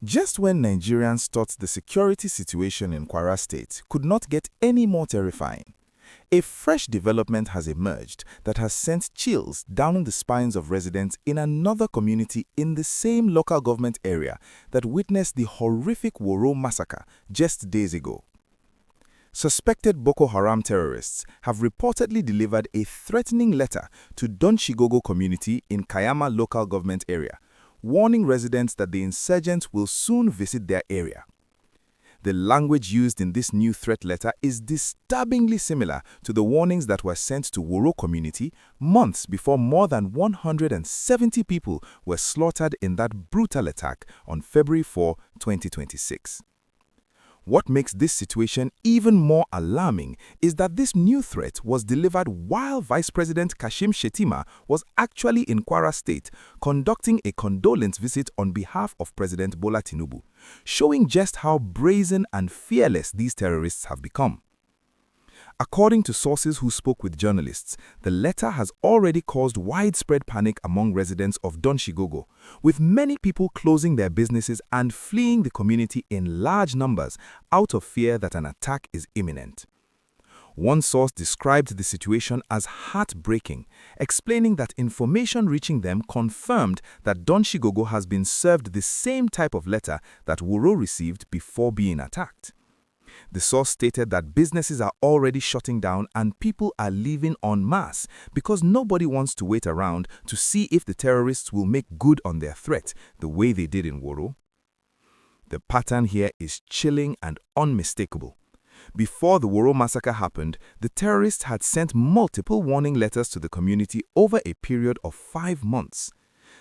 Just when Nigerians thought the security situation in Kwara State could not get any more terrifying, a fresh development has emerged that has sent chills down the spines of residents in another community in the same local government area that witnessed the horrific Woro massacre just days ago. Suspected Boko Haram terrorists have reportedly delivered a threatening letter to Dunshigogo community in Kaiama Local Government Area, warning residents that the insurgents will soon visit their area. The language used in this new threat letter is disturbingly similar to the warnings that were sent to Wuro community months before more than 170 people were slaughtered in that brutal attack on February 4, 2026. What makes this situation even more alarming is that this new threat was delivered while Vice President Kashim Shettima was actually in Kwara State conducting a condolence visit on behalf of President Bola Tinubu, showing just how brazen and fearless these terrorists have become. According to sources who spoke with journalists, the letter has already caused widespread panic among residents of Dunshigogo, with many people closing their businesses and fleeing the community in large numbers out of fear that an attack is imminent. One source described the situation as heartbreaking, explaining that information reaching them confirmed that Donshigogo has been served the same type of letter that Wuro received before being attacked. The source stated that businesses are already shutting down and people are leaving en masse because nobody wants to wait around to see if the terrorists will make good on their threat the way they did in Woro. The pattern here is chilling and unmistakable. Before the Woro massacre happened, the terrorists had sent multiple warning letters to the community over a period of 5 months.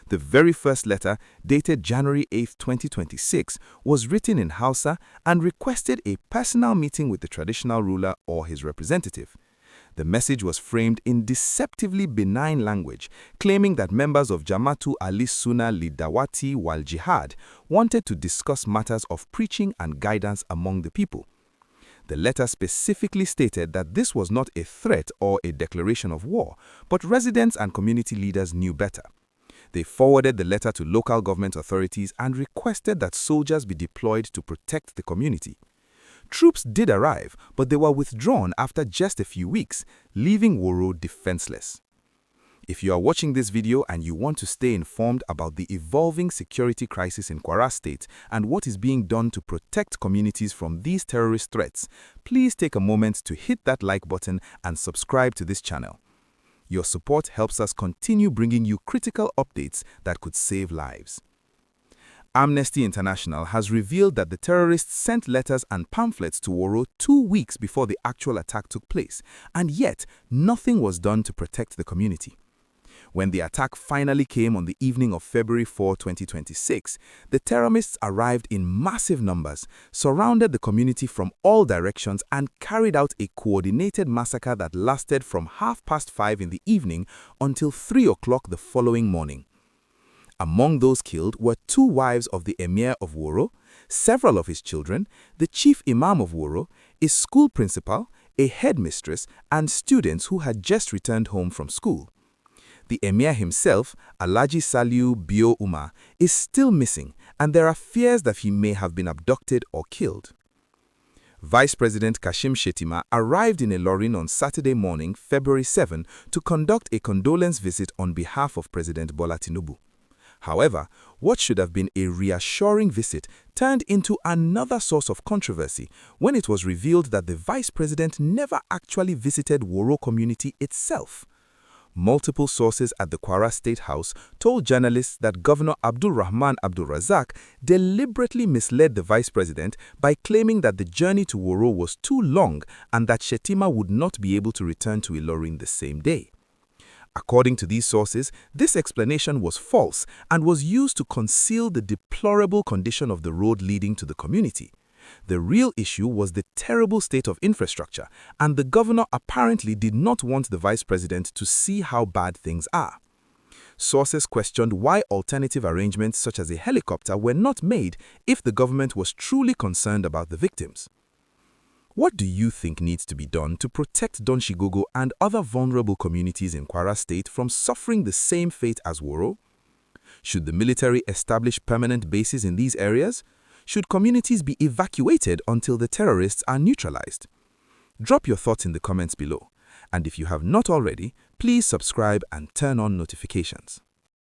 The very first letter, dated January 8, 2026, was written in Hausa and requested a personal meeting with the traditional ruler or his representative. The message was framed in deceptively benign language, claiming that members of Jama'atu al-Sunnah Lidawati wal Jihad wanted to discuss matters of preaching and guidance among the people. The letter specifically stated that this was not a threat or a declaration of war, but residents and community leaders knew better. They forwarded the letter to local government authorities and requested that soldiers be deployed to protect the community. Troops did arrive, but they were withdrawn after just a few weeks, leaving Woro defenseless. If you are watching this video and you want to stay informed about the evolving security crisis in Kwara State and what is being done to protect communities from these terrorist threats, please take a moment to hit that like button and subscribe to this channel. Your support helps us continue bringing you critical updates that could save lives. Amnesty International has revealed that the terrorists sent letters and pamphlets to Woro 2 weeks before the actual attack took place, and yet nothing was done to protect the community. When the attack finally came on the evening of February 4, 2026, the terrorists arrived in massive numbers, surrounded the community from all directions and carried out a coordinated massacre that lasted from 5:30 in the evening until 3 o'clock the following morning. Among those killed were 2 wives of the Emir of Woro, several of his children, the chief imam of Woro, a school principal, a headmistress, and students who had just returned home from school. The Emir himself, Alhaji Saliu Bio Umar, is still missing, and there are fears that he may have been abducted or killed. Vice President Kashim Shettima arrived in Ilorin on Saturday morning, February 7, to conduct a condolence visit on behalf of President Bola Tinubu. However, what should have been a reassuring visit turned into another source of controversy when it was revealed that the Vice President never actually visited Woro community itself. Multiple sources at the Kwara State House told journalists that Governor Abdul Rahman Abdul Razak deliberately misled the Vice President by claiming that the journey to Woro was too long and that Shettima would not be able to return to Ilorin the same day. According to these sources, this explanation was false and was used to conceal the deplorable condition of the road leading to the community. The real issue was the terrible state of infrastructure, and the governor apparently did not want the vice president to see how bad things are. Sources questioned why alternative arrangements such as a helicopter were not made if the government was truly concerned about the victims. What do you think needs to be done to protect Dunshigogo and other vulnerable communities in Kwara State from suffering the same fate as Woro? Should the military establish permanent bases in these areas? Should communities be evacuated until the terrorists are neutralized? Drop your thoughts in the comments below. And if you have not already, please subscribe and turn on notifications.